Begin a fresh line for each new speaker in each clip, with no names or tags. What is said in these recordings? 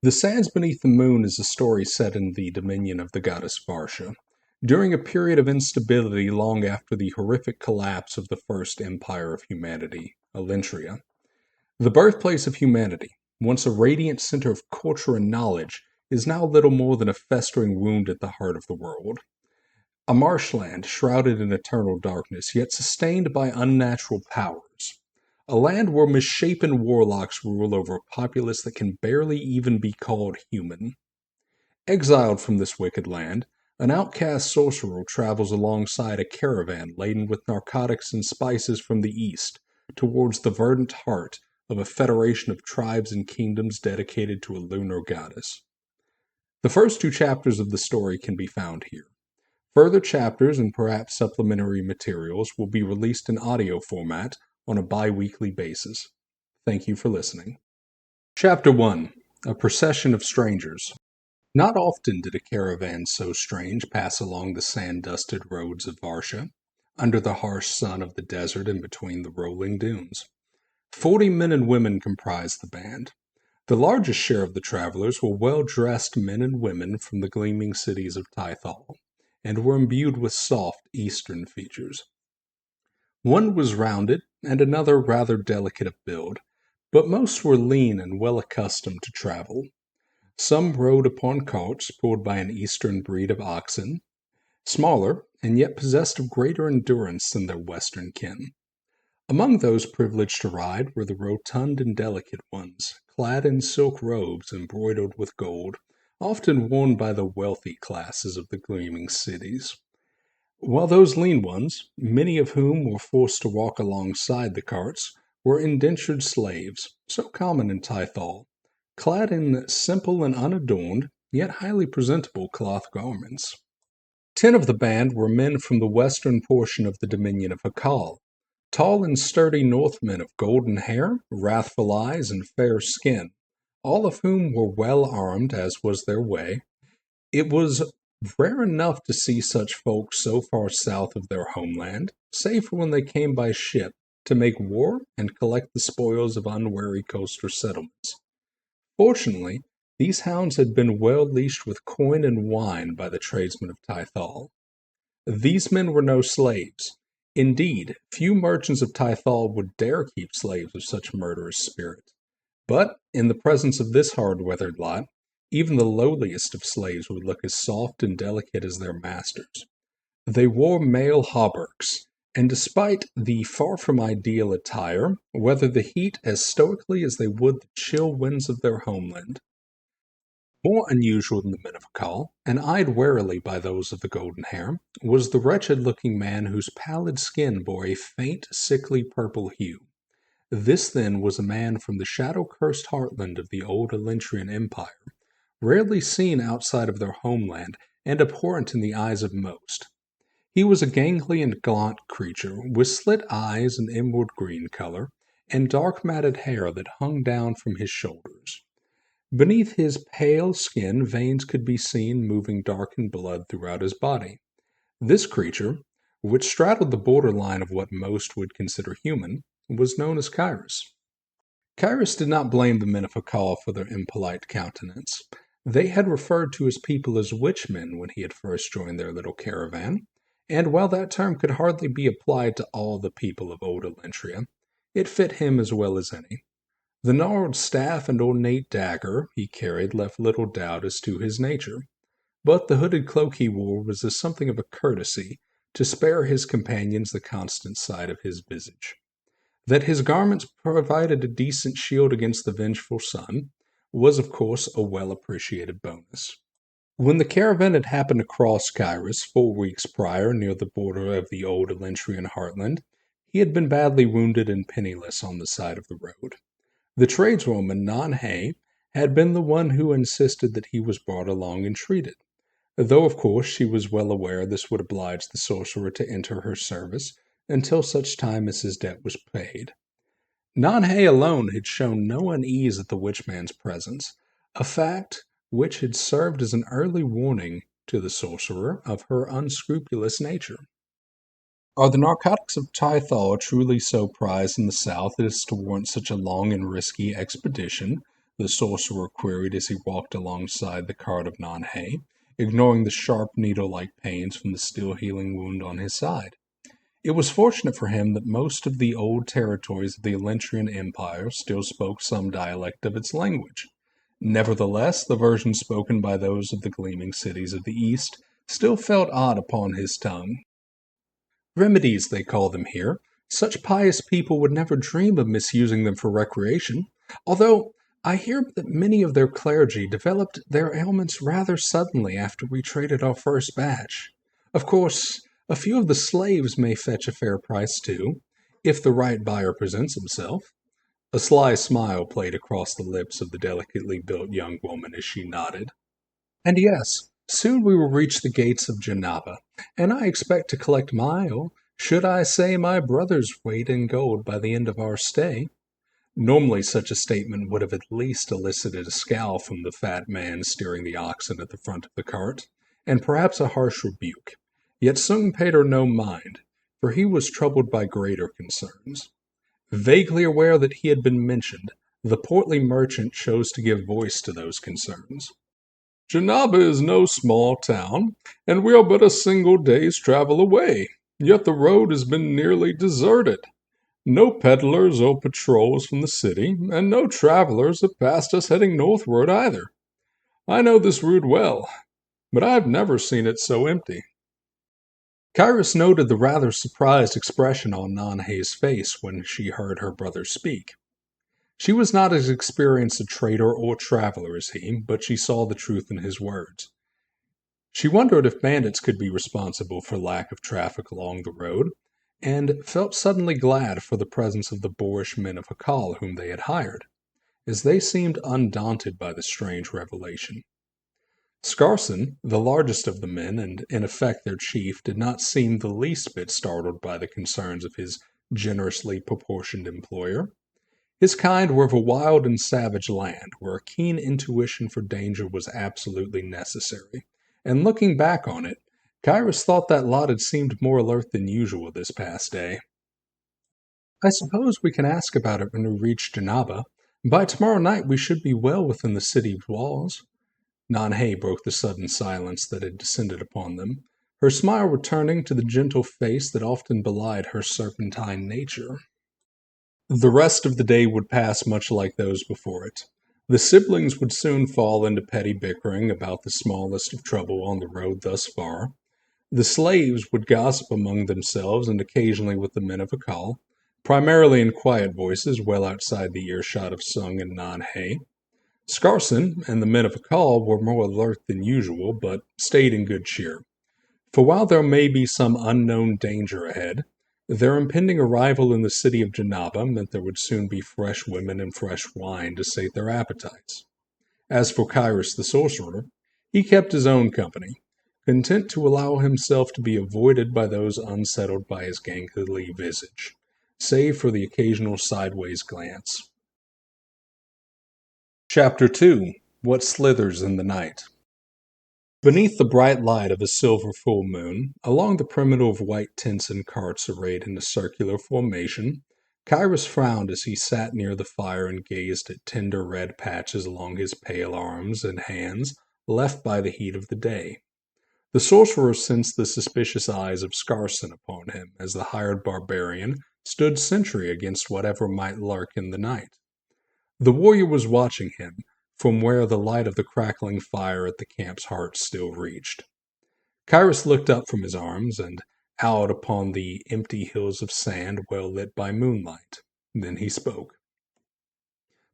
The Sands Beneath the Moon is a story set in the dominion of the goddess Varsha, during a period of instability long after the horrific collapse of the first empire of humanity, Elentria. The birthplace of humanity, once a radiant center of culture and knowledge, is now little more than a festering wound at the heart of the world. A marshland shrouded in eternal darkness, yet sustained by unnatural powers. A land where misshapen warlocks rule over a populace that can barely even be called human. Exiled from this wicked land, an outcast sorcerer travels alongside a caravan laden with narcotics and spices from the east towards the verdant heart of a federation of tribes and kingdoms dedicated to a lunar goddess. The first two chapters of the story can be found here. Further chapters and perhaps supplementary materials will be released in audio format on a bi-weekly basis. Thank you for listening. Chapter 1: A Procession of Strangers. Not often did a caravan so strange pass along the sand-dusted roads of Varsha, under the harsh sun of the desert and between the rolling dunes. 40 men and women comprised the band. The largest share of the travelers were well-dressed men and women from the gleaming cities of Tythal, and were imbued with soft Eastern features. One was rounded, and another rather delicate of build, but most were lean and well accustomed to travel. Some rode upon carts pulled by an Eastern breed of oxen, smaller, and yet possessed of greater endurance than their Western kin. Among those privileged to ride were the rotund and delicate ones, clad in silk robes embroidered with gold, often worn by the wealthy classes of the gleaming cities. While those lean ones, many of whom were forced to walk alongside the carts, were indentured slaves, so common in Tythal, clad in simple and unadorned, yet highly presentable cloth garments. 10 of the band were men from the western portion of the dominion of Hakal, tall and sturdy Northmen of golden hair, wrathful eyes, and fair skin, all of whom were well armed, as was their way. It was rare enough to see such folk so far south of their homeland, save for when they came by ship to make war and collect the spoils of unwary coastal settlements. Fortunately, these hounds had been well leashed with coin and wine by the tradesmen of Tythal. These men were no slaves. Indeed, few merchants of Tythal would dare keep slaves of such murderous spirit. But, in the presence of this hard-weathered lot, even the lowliest of slaves would look as soft and delicate as their masters. They wore mail hauberks, and despite the far from ideal attire, weathered the heat as stoically as they would the chill winds of their homeland. More unusual than the men of Akal, and eyed warily by those of the golden hair, was the wretched-looking man whose pallid skin bore a faint, sickly purple hue. This, then, was a man from the shadow-cursed heartland of the old Elentrian Empire, rarely seen outside of their homeland, and abhorrent in the eyes of most. He was a gangly and gaunt creature, with slit eyes and emerald green color, and dark matted hair that hung down from his shoulders. Beneath his pale skin, veins could be seen moving dark in blood throughout his body. This creature, which straddled the borderline of what most would consider human, was known as Kyrus. Kyrus did not blame the men of Hakal for their impolite countenance. They had referred to his people as witchmen when he had first joined their little caravan, and while that term could hardly be applied to all the people of old Elentria, it fit him as well as any. The gnarled staff and ornate dagger he carried left little doubt as to his nature, but the hooded cloak he wore was as something of a courtesy to spare his companions the constant sight of his visage. That his garments provided a decent shield against the vengeful sun was, of course, a well-appreciated bonus. When the caravan had happened across Kyrus 4 weeks prior near the border of the old Elentrian heartland, he had been badly wounded and penniless on the side of the road. The tradeswoman, Nan-Hay, had been the one who insisted that he was brought along and treated, though of course she was well aware this would oblige the sorcerer to enter her service until such time as his debt was paid. Nan-Hay alone had shown no unease at the witchman's presence, a fact which had served as an early warning to the sorcerer of her unscrupulous nature. Are the narcotics of Tythal truly so prized in the south as to warrant such a long and risky expedition the sorcerer queried as he walked alongside the cart of Nanhe, ignoring the sharp needle-like pains from the still healing wound on his side. It was fortunate for him that most of the old territories of the Elentrian Empire still spoke some dialect of its language. Nevertheless, the version spoken by those of the gleaming cities of the East still felt odd upon his tongue. Remedies, they call them here. Such pious people would never dream of misusing them for recreation, although I hear that many of their clergy developed their ailments rather suddenly after we traded our first batch. Of course, a few of the slaves may fetch a fair price too, if the right buyer presents himself. A sly smile played across the lips of the delicately built young woman as she nodded. And yes, soon we will reach the gates of Janaba, and I expect to collect my, or should I say my brother's weight in gold by the end of our stay. Normally such a statement would have at least elicited a scowl from the fat man steering the oxen at the front of the cart, and perhaps a harsh rebuke. Yet Sung paid her no mind, for he was troubled by greater concerns. Vaguely aware that he had been mentioned, the portly merchant chose to give voice to those concerns. Janaba is no small town, and we are but a single day's travel away, yet the road has been nearly deserted. No peddlers or patrols from the city, and no travelers have passed us heading northward either. I know this route well, but I have never seen it so empty. Kyrus noted the rather surprised expression on Nanhe's face when she heard her brother speak. She was not as experienced a trader or traveler as he, but she saw the truth in his words. She wondered if bandits could be responsible for lack of traffic along the road, and felt suddenly glad for the presence of the boorish men of Hakal whom they had hired, as they seemed undaunted by the strange revelation. Scarson, the largest of the men, and in effect their chief, did not seem the least bit startled by the concerns of his generously proportioned employer. His kind were of a wild and savage land, where a keen intuition for danger was absolutely necessary, and looking back on it, Kyrus thought that lot had seemed more alert than usual this past day. I suppose we can ask about it when we reach Janaba. By tomorrow night we should be well within the city's walls. Nanhe broke the sudden silence that had descended upon them, her smile returning to the gentle face that often belied her serpentine nature. The rest of the day would pass much like those before it. The siblings would soon fall into petty bickering about the smallest of trouble on the road thus far. The slaves would gossip among themselves and occasionally with the men of Akal, primarily in quiet voices well outside the earshot of Sung and Nanhe. Scarson and the men of Akal were more alert than usual, but stayed in good cheer. For while there may be some unknown danger ahead, their impending arrival in the city of Janaba meant there would soon be fresh women and fresh wine to sate their appetites. As for Kyrus the sorcerer, he kept his own company, content to allow himself to be avoided by those unsettled by his gangly visage, save for the occasional sideways glance. Chapter 2. What Slithers in the Night. Beneath the bright light of a silver full moon, along the perimeter of white tents and carts arrayed in a circular formation, Kyrus frowned as he sat near the fire and gazed at tender red patches along his pale arms and hands left by the heat of the day. The sorcerer sensed the suspicious eyes of Scarson upon him as the hired barbarian stood sentry against whatever might lurk in the night. The warrior was watching him from where the light of the crackling fire at the camp's heart still reached. Kyrus looked up from his arms and out upon the empty hills of sand well lit by moonlight. Then he spoke.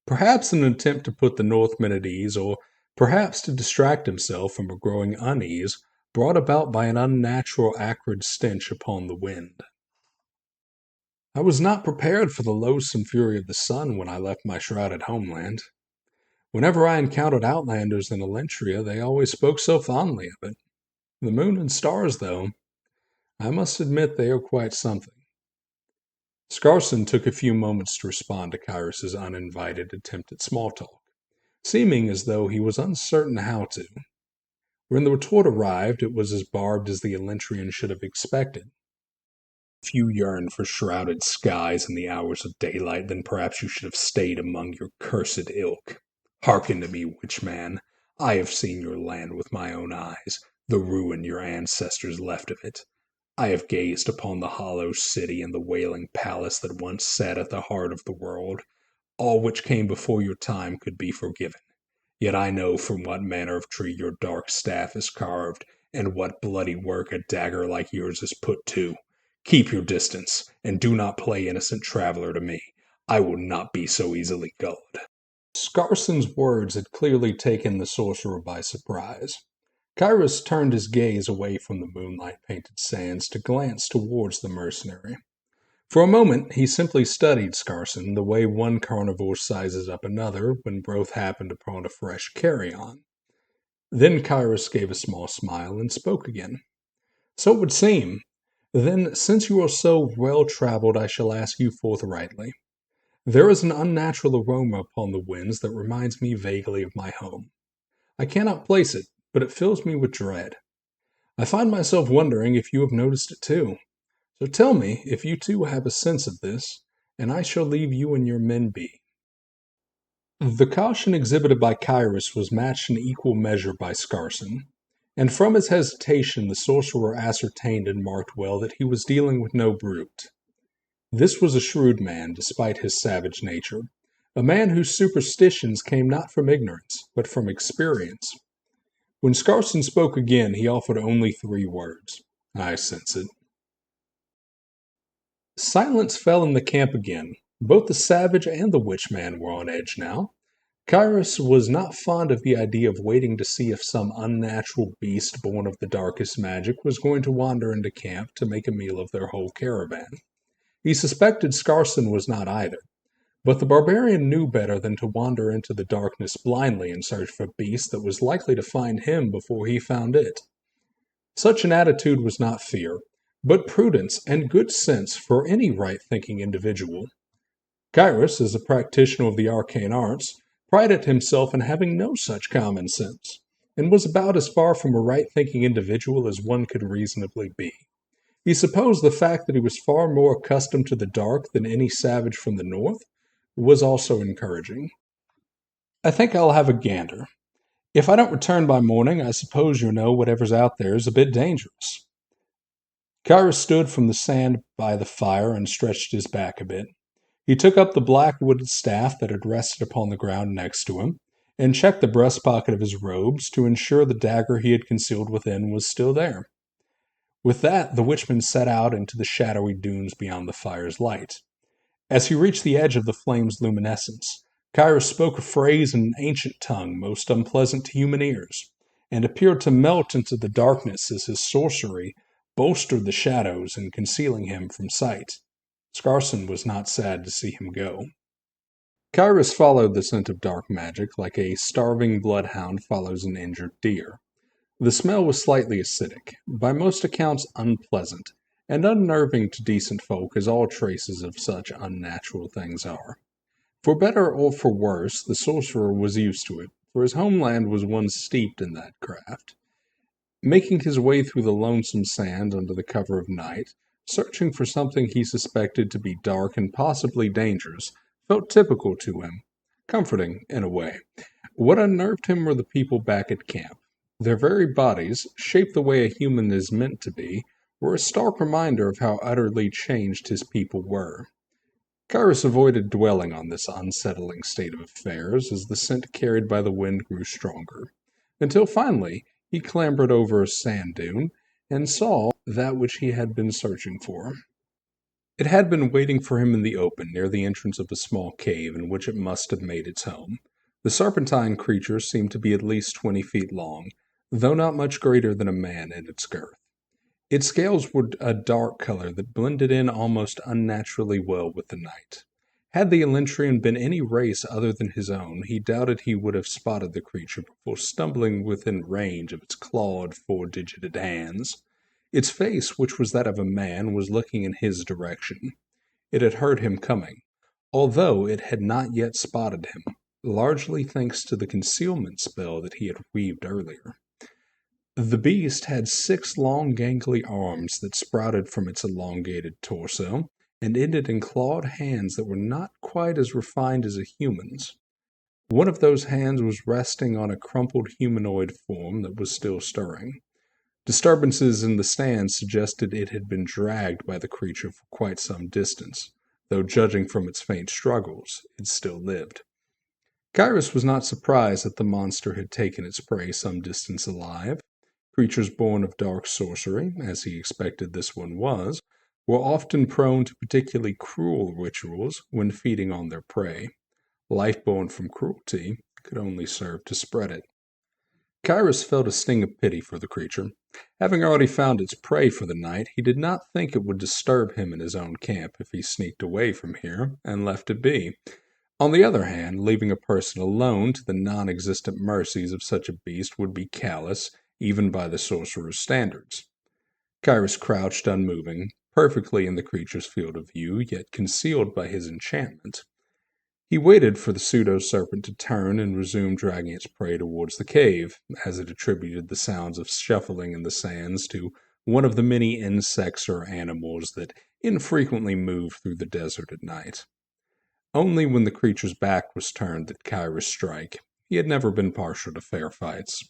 Perhaps in an attempt to put the Northmen at ease, or perhaps to distract himself from a growing unease brought about by an unnatural acrid stench upon the wind. I was not prepared for the loathsome fury of the sun when I left my shrouded homeland. Whenever I encountered outlanders in Elentria, they always spoke so fondly of it. The moon and stars, though, I must admit they are quite something. Scarson took a few moments to respond to Kyrus's uninvited attempt at small talk, seeming as though he was uncertain how to. When the retort arrived, it was as barbed as the Elentrian should have expected. If you yearn for shrouded skies in the hours of daylight, then perhaps you should have stayed among your cursed ilk. Hearken to me, witch-man. I have seen your land with my own eyes, the ruin your ancestors left of it. I have gazed upon the hollow city and the wailing palace that once sat at the heart of the world. All which came before your time could be forgiven. Yet I know from what manner of tree your dark staff is carved, and what bloody work a dagger like yours is put to. Keep your distance, and do not play innocent traveler to me. I will not be so easily gulled. Scarson's words had clearly taken the sorcerer by surprise. Kyrus turned his gaze away from the moonlight-painted sands to glance towards the mercenary. For a moment he simply studied Scarson the way one carnivore sizes up another when both happen upon a fresh carrion. Then Kyrus gave a small smile and spoke again. So it would seem. Then, since you are so well-traveled, I shall ask you forthrightly. There is an unnatural aroma upon the winds that reminds me vaguely of my home. I cannot place it, but it fills me with dread. I find myself wondering if you have noticed it too. So tell me if you too have a sense of this, and I shall leave you and your men be. The caution exhibited by Kyrus was matched in equal measure by Scarson, and from his hesitation the sorcerer ascertained and marked well that he was dealing with no brute. This was a shrewd man, despite his savage nature, a man whose superstitions came not from ignorance, but from experience. When Scarson spoke again, he offered only 3 words. I sense it. Silence fell in the camp again. Both the savage and the witch-man were on edge now. Kyrus was not fond of the idea of waiting to see if some unnatural beast born of the darkest magic was going to wander into camp to make a meal of their whole caravan. He suspected Scarson was not either, but the barbarian knew better than to wander into the darkness blindly in search of a beast that was likely to find him before he found it. Such an attitude was not fear, but prudence and good sense for any right-thinking individual. Kyrus, as a practitioner of the arcane arts, prided himself in having no such common sense, and was about as far from a right-thinking individual as one could reasonably be. He supposed the fact that he was far more accustomed to the dark than any savage from the north was also encouraging. I think I'll have a gander. If I don't return by morning, I suppose you know whatever's out there is a bit dangerous. Kyrus stood from the sand by the fire and stretched his back a bit. He took up the black wooded staff that had rested upon the ground next to him, and checked the breast pocket of his robes to ensure the dagger he had concealed within was still there. With that, the witchman set out into the shadowy dunes beyond the fire's light. As he reached the edge of the flame's luminescence, Kyrus spoke a phrase in an ancient tongue most unpleasant to human ears, and appeared to melt into the darkness as his sorcery bolstered the shadows in concealing him from sight. Scarson was not sad to see him go. Kyrus followed the scent of dark magic like a starving bloodhound follows an injured deer. The smell was slightly acidic, by most accounts unpleasant, and unnerving to decent folk as all traces of such unnatural things are. For better or for worse, the sorcerer was used to it, for his homeland was one steeped in that craft. Making his way through the lonesome sand under the cover of night, searching for something he suspected to be dark and possibly dangerous, felt typical to him, comforting in a way. What unnerved him were the people back at camp. Their very bodies, shaped the way a human is meant to be, were a stark reminder of how utterly changed his people were. Kyrus avoided dwelling on this unsettling state of affairs as the scent carried by the wind grew stronger, until finally he clambered over a sand dune and saw that which he had been searching for. It had been waiting for him in the open near the entrance of a small cave in which it must have made its home. The serpentine creature seemed to be at least 20 feet long, though not much greater than a man in its girth. Its scales were a dark color that blended in almost unnaturally well with the night. Had the Elentrian been any race other than his own, he doubted he would have spotted the creature before stumbling within range of its clawed, 4-digited hands. Its face, which was that of a man, was looking in his direction. It had heard him coming, although it had not yet spotted him, largely thanks to the concealment spell that he had weaved earlier. The beast had 6 long gangly arms that sprouted from its elongated torso, and ended in clawed hands that were not quite as refined as a human's. One of those hands was resting on a crumpled humanoid form that was still stirring. Disturbances in the sand suggested it had been dragged by the creature for quite some distance, though judging from its faint struggles, it still lived. Kyrus was not surprised that the monster had taken its prey some distance alive. Creatures born of dark sorcery, as he expected this one was, were often prone to particularly cruel rituals when feeding on their prey. Life born from cruelty could only serve to spread it. Kyrus felt a sting of pity for the creature. Having already found its prey for the night, he did not think it would disturb him in his own camp if he sneaked away from here and left it be. On the other hand, leaving a person alone to the non-existent mercies of such a beast would be callous, even by the sorcerer's standards. Kyrus crouched unmoving, perfectly in the creature's field of view, yet concealed by his enchantment. He waited for the pseudo-serpent to turn and resume dragging its prey towards the cave, as it attributed the sounds of shuffling in the sands to one of the many insects or animals that infrequently move through the desert at night. Only when the creature's back was turned did Kyrus strike. He had never been partial to fair fights.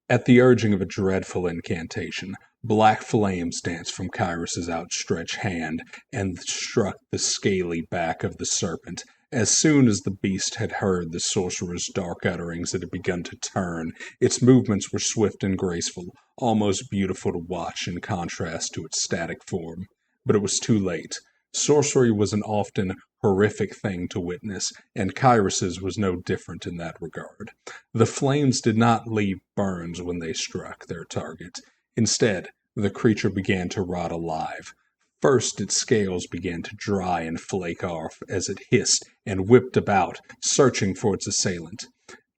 At the urging of a dreadful incantation, black flames danced from Kyrus's outstretched hand and struck the scaly back of the serpent. As soon as the beast had heard the sorcerer's dark utterings, it had begun to turn. Its movements were swift and graceful, almost beautiful to watch in contrast to its static form. But it was too late. Sorcery was an often horrific thing to witness, and Kyrus's was no different in that regard. The flames did not leave burns when they struck their target. Instead, the creature began to rot alive. First, its scales began to dry and flake off as it hissed and whipped about, searching for its assailant.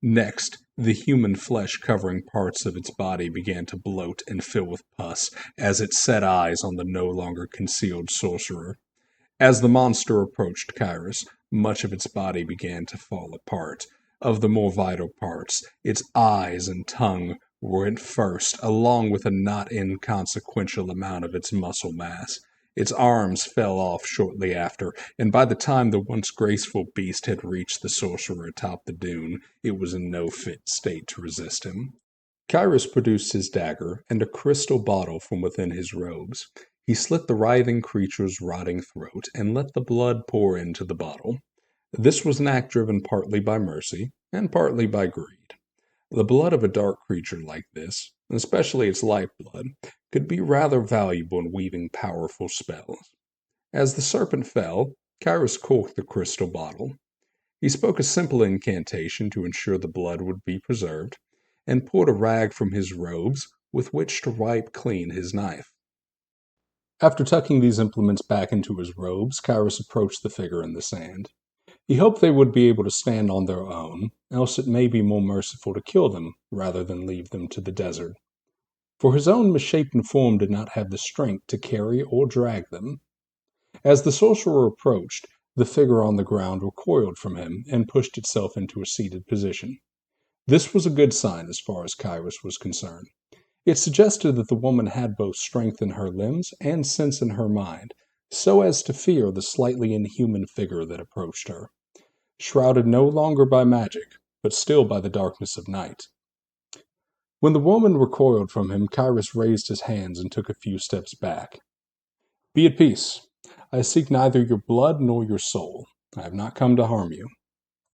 Next, the human flesh-covering parts of its body began to bloat and fill with pus as it set eyes on the no longer concealed sorcerer. As the monster approached Kyrus, much of its body began to fall apart. Of the more vital parts, its eyes and tongue went first, along with a not inconsequential amount of its muscle mass. Its arms fell off shortly after, and by the time the once graceful beast had reached the sorcerer atop the dune, it was in no fit state to resist him. Kyrus produced his dagger and a crystal bottle from within his robes. He slit the writhing creature's rotting throat and let the blood pour into the bottle. This was an act driven partly by mercy and partly by greed. The blood of a dark creature like this, especially its lifeblood, could be rather valuable in weaving powerful spells. As the serpent fell, Kyrus corked the crystal bottle. He spoke a simple incantation to ensure the blood would be preserved, and poured a rag from his robes with which to wipe clean his knife. After tucking these implements back into his robes, Kyrus approached the figure in the sand. He hoped they would be able to stand on their own, else it may be more merciful to kill them rather than leave them to the desert. For his own misshapen form did not have the strength to carry or drag them. As the sorcerer approached, the figure on the ground recoiled from him and pushed itself into a seated position. This was a good sign as far as Kyrus was concerned. It suggested that the woman had both strength in her limbs and sense in her mind, so as to fear the slightly inhuman figure that approached her, shrouded no longer by magic, but still by the darkness of night. When the woman recoiled from him, Kyrus raised his hands and took a few steps back. "Be at peace. I seek neither your blood nor your soul. I have not come to harm you."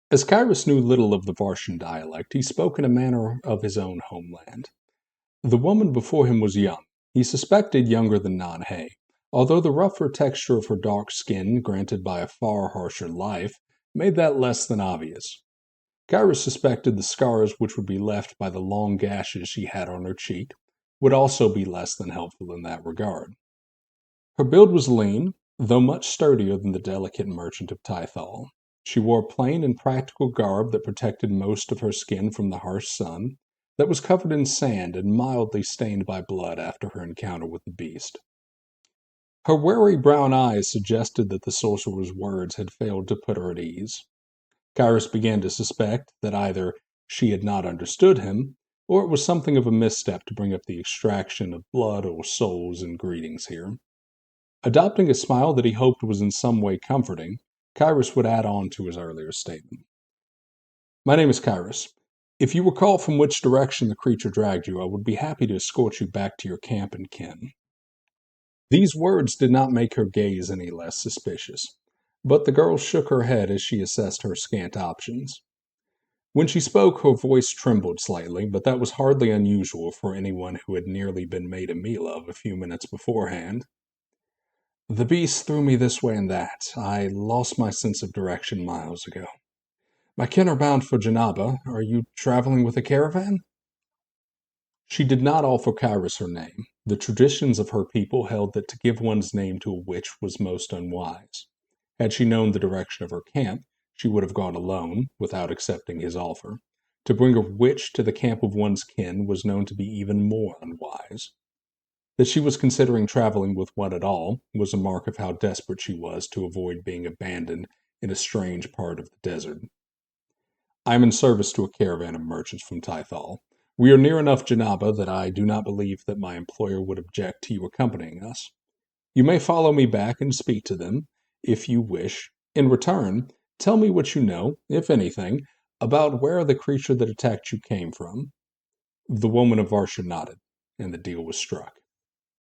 As Kyrus knew little of the Varshan dialect, he spoke in a manner of his own homeland. The woman before him was young. He suspected younger than Nan-He, although the rougher texture of her dark skin, granted by a far harsher life, made that less than obvious. Kyrus suspected the scars which would be left by the long gashes she had on her cheek would also be less than helpful in that regard. Her build was lean, though much sturdier than the delicate merchant of Tythal. She wore a plain and practical garb that protected most of her skin from the harsh sun, that was covered in sand and mildly stained by blood after her encounter with the beast. Her wary brown eyes suggested that the sorcerer's words had failed to put her at ease. Kyrus began to suspect that either she had not understood him, or it was something of a misstep to bring up the extraction of blood or souls in greetings here. Adopting a smile that he hoped was in some way comforting, Kyrus would add on to his earlier statement. My name is Kyrus. If you recall from which direction the creature dragged you, I would be happy to escort you back to your camp and kin." These words did not make her gaze any less suspicious, but the girl shook her head as she assessed her scant options. When she spoke, her voice trembled slightly, but that was hardly unusual for anyone who had nearly been made a meal of a few minutes beforehand. "The beast threw me this way and that. I lost my sense of direction miles ago. My kin are bound for Janaba. Are you traveling with a caravan?" She did not offer Kyrus her name. The traditions of her people held that to give one's name to a witch was most unwise. Had she known the direction of her camp, she would have gone alone, without accepting his offer. To bring a witch to the camp of one's kin was known to be even more unwise. That she was considering traveling with one at all was a mark of how desperate she was to avoid being abandoned in a strange part of the desert. "I am in service to a caravan of merchants from Tythal. We are near enough Janaba that I do not believe that my employer would object to you accompanying us. You may follow me back and speak to them, if you wish. In return, tell me what you know, if anything, about where the creature that attacked you came from." The woman of Varsha nodded, and the deal was struck.